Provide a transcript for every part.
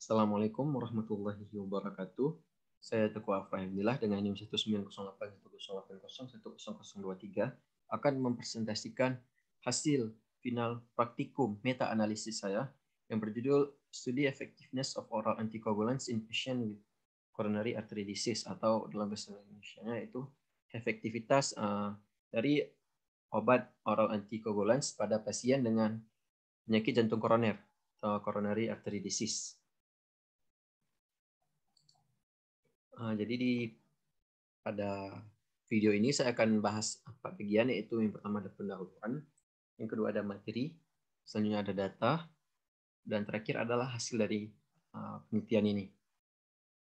Assalamualaikum warahmatullahi wabarakatuh. Saya Teguh Afrahimillah dengan NIM 1908108010023 akan mempresentasikan hasil final praktikum meta analisis saya yang berjudul Study Effectiveness of Oral Anticoagulants in Patient with Coronary Artery Disease, atau dalam bahasa Indonesia yaitu efektivitas dari obat oral anticoagulants pada pasien dengan penyakit jantung koroner atau coronary artery disease. Jadi pada video ini saya akan bahas 4 bagian, yaitu yang pertama ada pendahuluan, yang kedua ada materi, selanjutnya ada data, dan terakhir adalah hasil dari penelitian ini.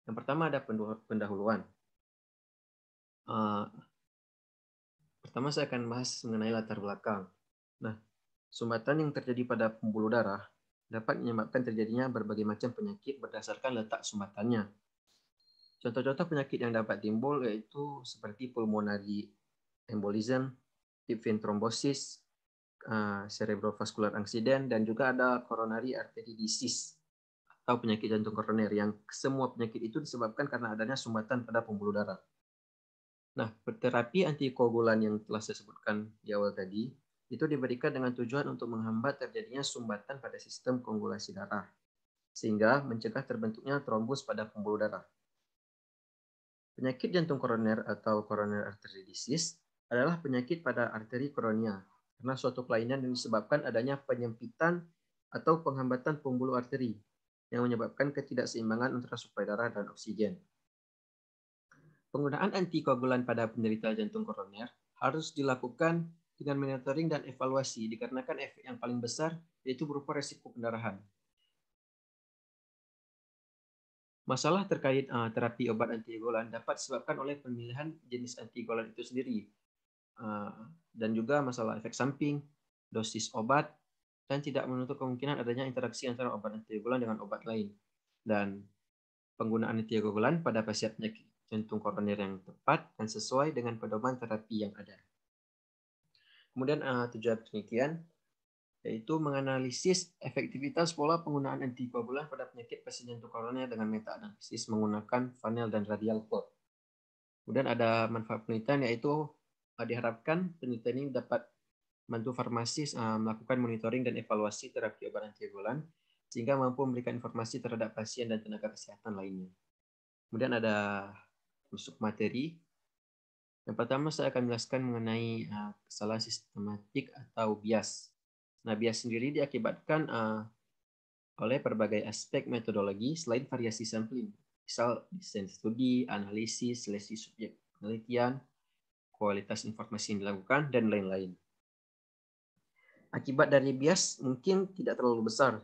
Yang pertama ada pendahuluan. Pertama saya akan bahas mengenai latar belakang. Nah, sumbatan yang terjadi pada pembuluh darah dapat menyebabkan terjadinya berbagai macam penyakit berdasarkan letak sumbatannya. Contoh-contoh penyakit yang dapat timbul yaitu seperti pulmonary embolism, deep vein thrombosis, cerebrovascular accident, dan juga ada coronary artery disease atau penyakit jantung koroner, yang semua penyakit itu disebabkan karena adanya sumbatan pada pembuluh darah. Nah, terapi antikoagulan yang telah saya sebutkan di awal tadi itu diberikan dengan tujuan untuk menghambat terjadinya sumbatan pada sistem koagulasi darah, sehingga mencegah terbentuknya trombus pada pembuluh darah. Penyakit jantung koroner atau coronary artery disease adalah penyakit pada arteri koronia karena suatu kelainan yang disebabkan adanya penyempitan atau penghambatan pembuluh arteri yang menyebabkan ketidakseimbangan antara suplai darah dan oksigen. Penggunaan antikoagulan pada penderita jantung koroner harus dilakukan dengan monitoring dan evaluasi dikarenakan efek yang paling besar yaitu berupa resiko pendarahan. Masalah terkait terapi obat antikoagulan dapat disebabkan oleh pemilihan jenis antikoagulan itu sendiri, dan juga masalah efek samping, dosis obat, dan tidak menutup kemungkinan adanya interaksi antara obat antikoagulan dengan obat lain. Dan penggunaan antikoagulan pada pasien penyakit jantung koroner yang tepat dan sesuai dengan pedoman terapi yang ada. Kemudian tujuan penelitian yaitu menganalisis efektivitas pola penggunaan antikoagulan pada penyakit pasien jantung koroner dengan meta-analisis menggunakan funnel dan radial plot. Kemudian ada manfaat penelitian, yaitu diharapkan penelitian ini dapat membantu farmasis melakukan monitoring dan evaluasi terapi obat antikoagulan sehingga mampu memberikan informasi terhadap pasien dan tenaga kesehatan lainnya. Kemudian ada masuk materi. Yang pertama saya akan menjelaskan mengenai kesalahan sistematik atau bias. Nah, bias sendiri diakibatkan oleh berbagai aspek metodologi selain variasi sampling. Misal desain studi, analisis, seleksi subjek penelitian, kualitas informasi yang dilakukan, dan lain-lain. Akibat dari bias mungkin tidak terlalu besar,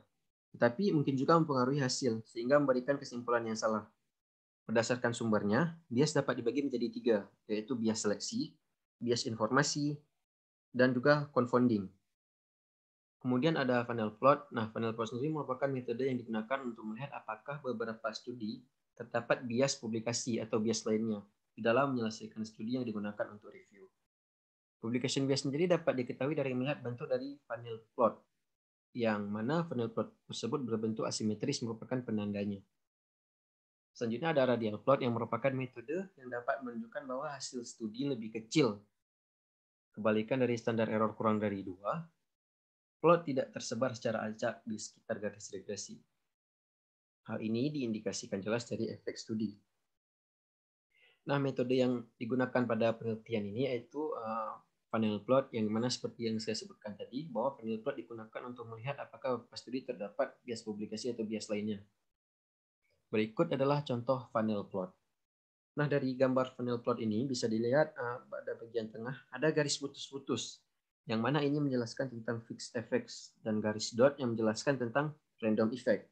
tetapi mungkin juga mempengaruhi hasil, sehingga memberikan kesimpulan yang salah. Berdasarkan sumbernya, bias dapat dibagi menjadi 3, yaitu bias seleksi, bias informasi, dan juga confounding. Kemudian ada funnel plot. Nah, funnel plot sendiri merupakan metode yang digunakan untuk melihat apakah beberapa studi terdapat bias publikasi atau bias lainnya di dalam menyelesaikan studi yang digunakan untuk review. Publication bias sendiri dapat diketahui dari melihat bentuk dari funnel plot, yang mana funnel plot tersebut berbentuk asimetris merupakan penandanya. Selanjutnya ada radial plot yang merupakan metode yang dapat menunjukkan bahwa hasil studi lebih kecil. Kebalikan dari standar error kurang dari 2, plot tidak tersebar secara acak di sekitar garis regresi. Hal ini diindikasikan jelas dari efek studi. Nah, metode yang digunakan pada penelitian ini yaitu funnel plot, yang mana seperti yang saya sebutkan tadi, bahwa funnel plot digunakan untuk melihat apakah beberapa studi terdapat bias publikasi atau bias lainnya. Berikut adalah contoh funnel plot. Nah, dari gambar funnel plot ini bisa dilihat pada bagian tengah ada garis putus-putus, yang mana ini menjelaskan tentang fixed effects, dan garis dot yang menjelaskan tentang random effect.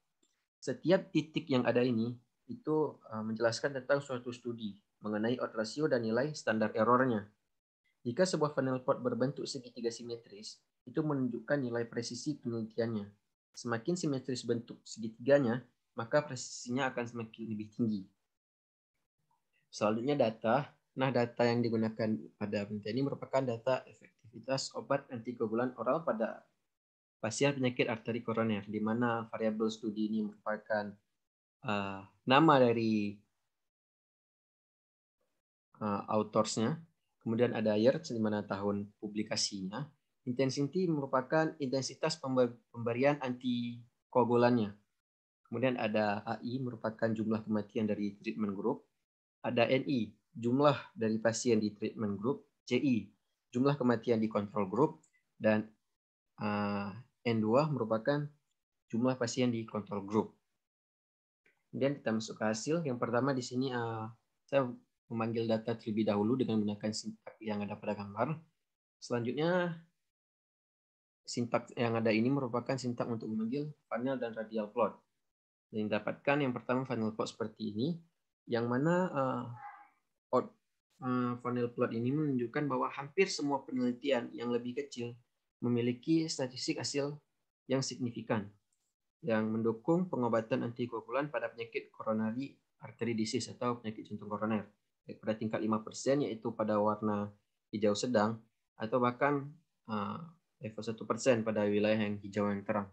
Setiap titik yang ada ini itu menjelaskan tentang suatu studi mengenai odds ratio dan nilai standar errornya. Jika sebuah funnel plot berbentuk segitiga simetris, itu menunjukkan nilai presisi penelitiannya. Semakin simetris bentuk segitiganya, maka presisinya akan semakin lebih tinggi. Selanjutnya data. Nah, data yang digunakan pada penelitian ini merupakan data efektivitas obat antikoagulan oral pada pasien penyakit arteri koroner, di mana variabel studi ini merupakan nama dari autorsnya, kemudian ada year, di mana tahun publikasinya. Intensity merupakan intensitas pemberian antikoagulannya. Kemudian ada AI, merupakan jumlah kematian dari treatment group. Ada NI, jumlah dari pasien di treatment group. CI, jumlah kematian di control group. Dan N2 merupakan jumlah pasien di control group. Kemudian kita masuk ke hasil. Yang pertama di sini saya memanggil data terlebih dahulu dengan menggunakan sintak yang ada pada gambar. Selanjutnya, sintak yang ada ini merupakan sintak untuk memanggil funnel dan radial plot. Yang didapatkan yang pertama funnel plot seperti ini, yang mana funnel plot ini menunjukkan bahwa hampir semua penelitian yang lebih kecil memiliki statistik hasil yang signifikan, yang mendukung pengobatan antikoagulan pada penyakit coronary artery disease atau penyakit jantung koroner, baik pada tingkat 5%, yaitu pada warna hijau sedang, atau bahkan level 1% pada wilayah yang hijau yang terang.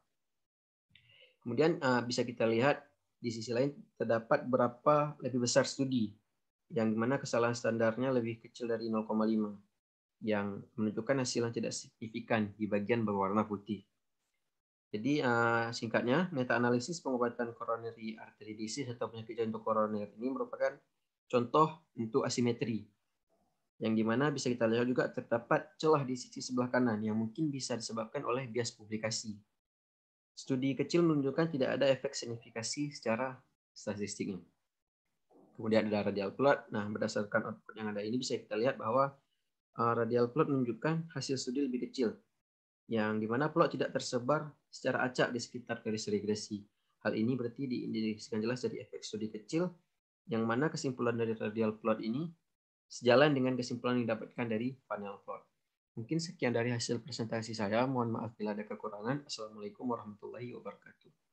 Kemudian bisa kita lihat di sisi lain terdapat berapa lebih besar studi yang dimana kesalahan standarnya lebih kecil dari 0,5, yang menunjukkan hasil yang tidak signifikan di bagian berwarna putih. Jadi singkatnya, meta-analisis pengobatan coronary artery disease atau penyakit jantung koroner ini merupakan contoh untuk asimetri, yang dimana bisa kita lihat juga terdapat celah di sisi sebelah kanan yang mungkin bisa disebabkan oleh bias publikasi. Studi kecil menunjukkan tidak ada efek signifikasi secara statistiknya. Kemudian ada radial plot. Nah, berdasarkan output yang ada ini bisa kita lihat bahwa radial plot menunjukkan hasil studi lebih kecil, yang dimana plot tidak tersebar secara acak di sekitar garis regresi. Hal ini berarti diindikasikan jelas dari efek studi kecil, yang mana kesimpulan dari radial plot ini sejalan dengan kesimpulan yang didapatkan dari funnel plot. Mungkin sekian dari hasil presentasi saya. Mohon maaf bila ada kekurangan. Assalamualaikum warahmatullahi wabarakatuh.